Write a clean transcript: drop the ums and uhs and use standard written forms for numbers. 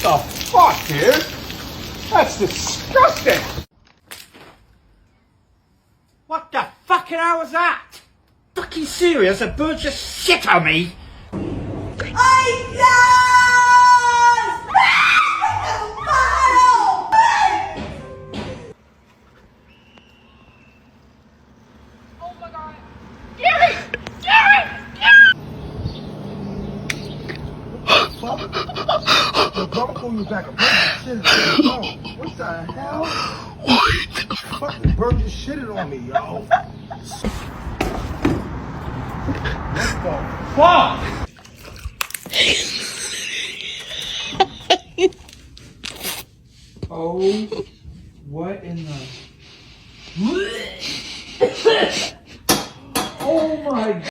The fuck, dude? That's disgusting! What the fucking hell was that? Fucking serious? A bird just shit on me? Oh my god. Gary! Gary! Gary! Don't pull you back. A bird just shitted on me. What the hell? What? Fucking bird just shitted on me, yo. What the fuck? Oh, what in the... Oh my God.